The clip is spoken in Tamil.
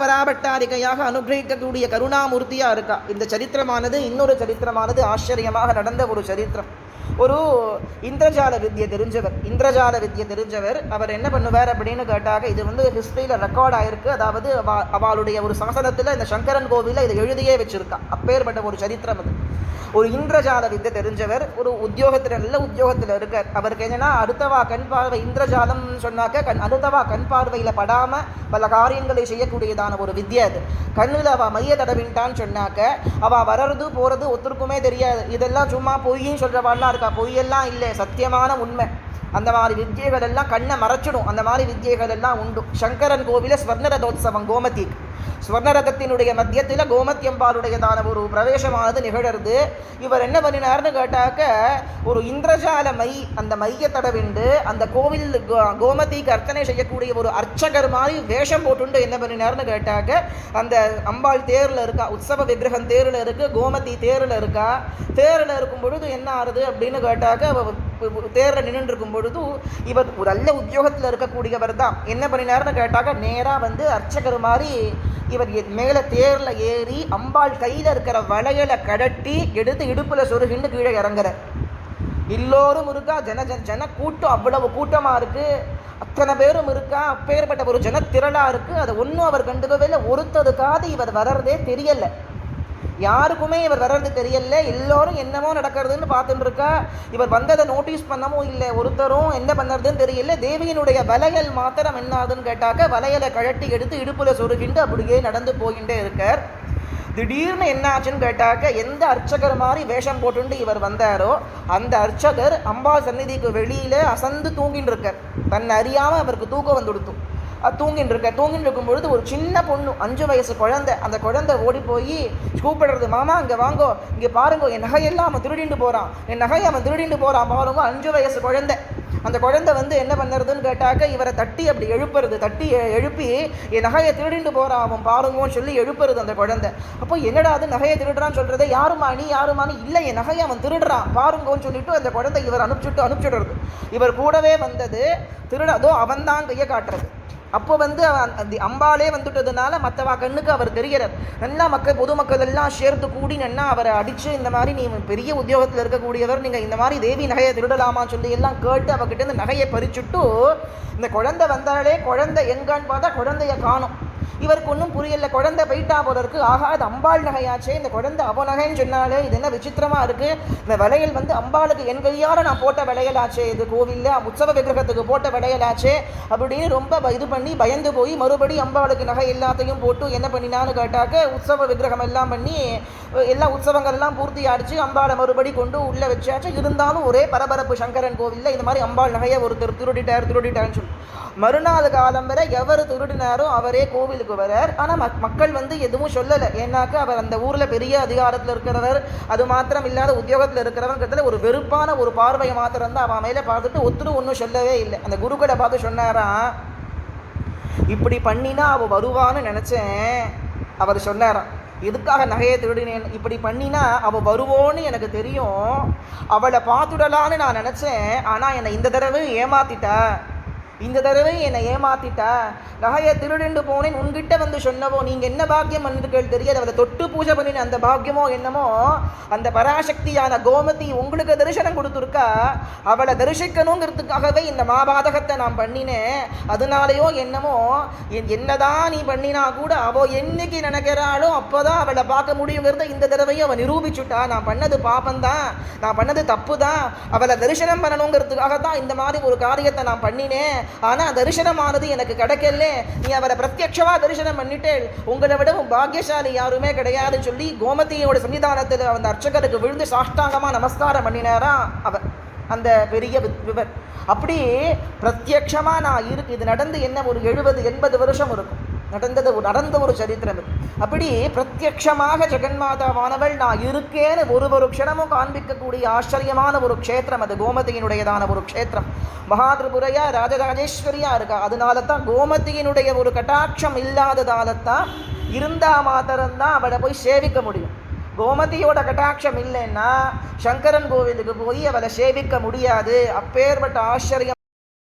பராபட்டாரிகையாக அனுகிரகிக்கக்கூடிய கருணாமூர்த்தியாக இருக்கா. இந்த சரித்திரமானது இன்னொரு சரித்திரமானது ஆச்சரியமாக நடந்த ஒரு சரித்திரம். ஒரு இந்திரஜால வித்தியை தெரிஞ்சவர் அவர் என்ன பண்ணுவார் அப்படின்னு கேட்டாங்க. இது ஹிஸ்டரியில் ரெக்கார்ட் ஆயிருக்கு. அதாவது அவளுடைய ஒரு சாசனத்தில் இந்த சங்கரன் கோவிலில் இதை எழுதியே வச்சிருக்கா. அப்பேற்பட்ட ஒரு சரித்திரம் அது. ஒரு இந்திரஜால வித்தை தெரிஞ்சவர், ஒரு உத்தியோகத்தில் நல்ல உத்தியோகத்தில் இருக்கார். அவருக்கு என்னன்னா அடுத்தவா கண் பார்வை, இந்திரஜாலம் சொன்னாக்க அடுத்தவா கண் பார்வையில் படாமல் பல காரியங்களை செய்யக்கூடியதான ஒரு வித்தியை அது. கண்ணில் அவள் மைய தடவின்ட்டான்னு சொன்னாக்க அவள் வர்றது போகிறது ஒருத்தருக்குமே தெரியாது. இதெல்லாம் சும்மா பொய்ன்னு சொல்கிறவாள்லாம் இருக்கா. பொய்யெல்லாம் இல்லை, சத்தியமான உண்மை. அந்த மாதிரி வித்தியைகள் எல்லாம் கண்ணை மறைச்சிடும். அந்த மாதிரி வித்தியைகள் எல்லாம் உண்டு. சங்கரன் கோவில ஸ்வர்ணரதோத்சவம், கோமதி ஸ்வர்ணரதத்தினுடைய மத்தியத்தில் கோமத்தியம்பாளுடையதான ஒரு பிரவேசமானது நிகழறது. இவர் என்ன பண்ணினார்னு கேட்டாக்க, ஒரு இந்திரஜால அந்த மைய தடவிண்டு அந்த கோவில் கோமதிக்கு அர்ச்சனை செய்யக்கூடிய ஒரு அர்ச்சகர் மாதிரி வேஷம் போட்டுண்டு என்ன பண்ணினார்னு கேட்டாக்க, அந்த அம்பாள் தேரில் இருக்கா, உற்சவ விக்கிரகம் தேரில் இருக்கு, கோமதி தேரில் இருக்கா. தேரில் இருக்கும் பொழுது என்ன ஆறுது அப்படின்னு கேட்டாக்க, தேரில் நின்று இருக்கும் பொழுது இவர் ஒரு நல்ல உத்தியோகத்தில் இருக்கக்கூடியவர் தான். என்ன பண்ணினார்னு கேட்டாக்க, நேராக அர்ச்சகர் மாதிரி இவர் மேலே தேரில் ஏறி அம்பாள் கையில் இருக்கிற வளையலை கடட்டி எடுத்து இடுப்பில் சொருகின்னு கீழே இறங்குறார். எல்லோரும் இருக்கா, ஜன கூட்டம், அவ்வளவு கூட்டமாக இருக்குது, அத்தனை பேரும் இருக்கா. அப்பேற்பட்ட ஒரு ஜனத்திரளாக இருக்குது. அதை ஒன்றும் அவர் கண்டுக்கவே இல்லை. ஒருத்ததுக்காவது இவர் வர்றதே தெரியலை. யாருக்குமே இவர் வர்றது தெரியல. எல்லோரும் என்னமோ நடக்கிறதுன்னு பார்த்துட்டு இருக்கா. இவர் வந்ததை நோட்டீஸ் பண்ணவும் இல்லை. ஒருத்தரும் என்ன பண்ணுறதுன்னு தெரியல. தேவியினுடைய வளையல் மாத்திரம் என்ன ஆகுதுன்னு கேட்டாக்க, வளையலை கழட்டி எடுத்து இடுப்புல சொருகிண்டு அப்படியே நடந்து போகின்றே இருக்கார். திடீர்னு என்ன ஆச்சுன்னு கேட்டாக்க, எந்த அர்ச்சகர் மாதிரி வேஷம் போட்டுண்டு இவர் வந்தாரோ அந்த அர்ச்சகர் அம்பாள் சந்நிதிக்கு வெளியில அசந்து தூங்கின்னு இருக்கார். தன்னை அறியாமல் அவருக்கு தூக்கம் வந்துடுத்து. தூங்கின்னு இருக்கும் பொழுது ஒரு சின்ன பொண்ணு, 5 வயசு குழந்தை, அந்த குழந்தை ஓடி போய் கூப்பிடுறது, மாமா இங்கே வாங்கோ, இங்கே பாருங்கோ, என் நகையெல்லாம் அவன் திருடிண்டு போகிறான் பாருங்க. 5 வயசு குழந்தை. அந்த குழந்தை என்ன பண்ணுறதுன்னு கேட்டாக்க, இவரை தட்டி அப்படி எழுப்பி என் நகையை திருடிண்டு போகிறான் அவன் பாருங்கன்னு சொல்லி எழுப்புறது அந்த குழந்தை. அப்போ என்னடா அது நகையை திருடுறான்னு சொல்கிறத, யாருமானி இல்லை, என் நகையை அவன் திருடுறான் பாருங்கன்னு சொல்லிட்டு அந்த குழந்தை இவர் அனுப்பிச்சுடுறது. இவர் கூடவே வந்தது திருடதோ அவன் தான் கையை காட்டுறது. அப்போ அந்த அம்பாலே வந்துட்டதுனால மற்றவா கண்ணுக்கு அவர் தெரிகிறார். நல்லா பொதுமக்கள் எல்லாம் சேர்த்து கூடி நல்லா அவரை அடித்து, இந்த மாதிரி நீ பெரிய உத்தியோகத்தில் இருக்கக்கூடியவர், நீங்கள் இந்த மாதிரி தேவி நகையை திருடலாமான்னு சொல்லி எல்லாம் கேட்டு அவகிட்ட இந்த நகையை பறிச்சுட்டு, இந்த குழந்தை வந்தாலே குழந்தை எங்கான்னு பார்த்தா குழந்தைய காணும். இவருக்கு ஒன்றும் புரியல. குழந்தை போயிட்டா போல இருக்கு. ஆகா, அது அம்பாள் நகையாச்சே, இந்த குழந்தை அவ நகைன்னு சொன்னாலே இது என்ன விசித்திரமாக இருக்குது. இந்த வளையல் அம்பாளுக்கு என் கையால் நான் போட்ட விளையலாச்சே, இது கோவிலில் உற்சவ விக்கிரகத்துக்கு போட்ட விளையலாச்சே அப்படின்னு ரொம்ப இது பண்ணி பயந்து போய் மறுபடி அம்பாளுக்கு நகை எல்லாத்தையும் போட்டு என்ன பண்ணினான்னு கேட்டாக்க, உற்சவ விக்கிரகம் எல்லாம் பண்ணி எல்லா உற்சவங்கள் எல்லாம் பூர்த்தி ஆடிச்சு. அம்பாளை மறுபடி கொண்டு உள்ளே வச்சாச்சு. இருந்தாலும் ஒரே பரபரப்பு சங்கரன் கோவிலில். இந்த மாதிரி அம்பாள் நகையை ஒருத்தர் திருடிட்டாருன்னு சொல்லி மறுநாள் காலம் வரை எவர் திருடினாரோ அவரே கோவிலுக்கு வரார். ஆனால் மக்கள் எதுவும் சொல்லலை. ஏன்னாக்க அவர் அந்த ஊரில் பெரிய அதிகாரத்தில் இருக்கிறவர், அது மாத்திரம் இல்லாத உத்தியோகத்தில் இருக்கிறவங்கிறதுல ஒரு வெறுப்பான ஒரு பார்வையை மாத்திரம் தான் அவன் மேலே பார்த்துட்டு ஒன்றும் சொல்லவே இல்லை. அந்த குருக்களை பார்த்து சொன்னாராம், இப்படி பண்ணினா அவள் வருவான்னு நினச்சேன். அவர் சொன்னாராம், எதுக்காக நகையை திருடினேன், இப்படி பண்ணினா அவள் வருவோன்னு எனக்கு தெரியும், அவளை பார்த்துடலான்னு நான் நினச்சேன். ஆனால் என்னை இந்த தடவை ஏமாத்திட்டா, நகையை திருடிண்டு போனேன், உன்கிட்ட சொன்னவோ நீங்கள் என்ன பாக்கியம் பண்ணிருக்கள் தெரியாது, அவளை தொட்டு பூஜை பண்ணின அந்த பாக்கியமோ என்னமோ அந்த பராசக்தியான கோமதி உங்களுக்கு தரிசனம் கொடுத்துருக்கா, அவளை தரிசிக்கணுங்கிறதுக்காகவே இந்த மாபாதகத்தை நான் பண்ணினேன். அதனாலேயோ என்னமோ என்னதான் நீ பண்ணினா கூட அவள் என்னைக்கு நினைக்கிறாளோ அப்போதான் அவளை பார்க்க முடியுங்கிறத இந்த தடவையும் அவள் நிரூபிச்சுட்டா. நான் பண்ணது பாப்பந்தான், நான் பண்ணது தப்பு தான், அவளை தரிசனம் பண்ணணுங்கிறதுக்காகத்தான் இந்த மாதிரி ஒரு காரியத்தை நான் பண்ணினேன். ஆனால் தரிசனமானது எனக்கு கிடைக்கல, நீ அவரை பிரத்யட்சமா தரிசனம் பண்ணிட்டு உங்களை விடவும் பாக்கியசாலி யாருமே கிடையாதுன்னு சொல்லி கோமதியோட சன்னிதானத்தில் அந்த அர்ச்சகருக்கு விழுந்து சாஷ்டாங்கமாக நமஸ்காரம் பண்ணினாரா அவர் அந்த பெரிய விவர். அப்படி பிரத்யட்சமாக நான் இருக்கு, இது நடந்து என்ன ஒரு 70-80 வருஷம் இருக்கும் நடந்த ஒரு சரித்திரம். அப்படி பிரத்யட்சமாக ஜெகன்மாதாவானவள் நான் இருக்கேன்னு ஒரு க்ஷணமும் காண்பிக்கக்கூடிய ஆச்சரியமான ஒரு க்ஷேத்திரம் அது கோமதியினுடையதான ஒரு க்ஷேத்திரம். மகாதிரிபுரையா ராஜராஜேஸ்வரியா இருக்கா. அதனால தான் கோமதியினுடைய ஒரு கட்டாட்சம் இல்லாததால தான் இருந்தா மாத்திரம்தான் அவளை போய் சேவிக்க முடியும். கோமதியோட கட்டாட்சம் இல்லைன்னா சங்கரன் கோவிலுக்கு போய் அவளை சேவிக்க முடியாது. அப்பேற்பட்ட ஆச்சரியம்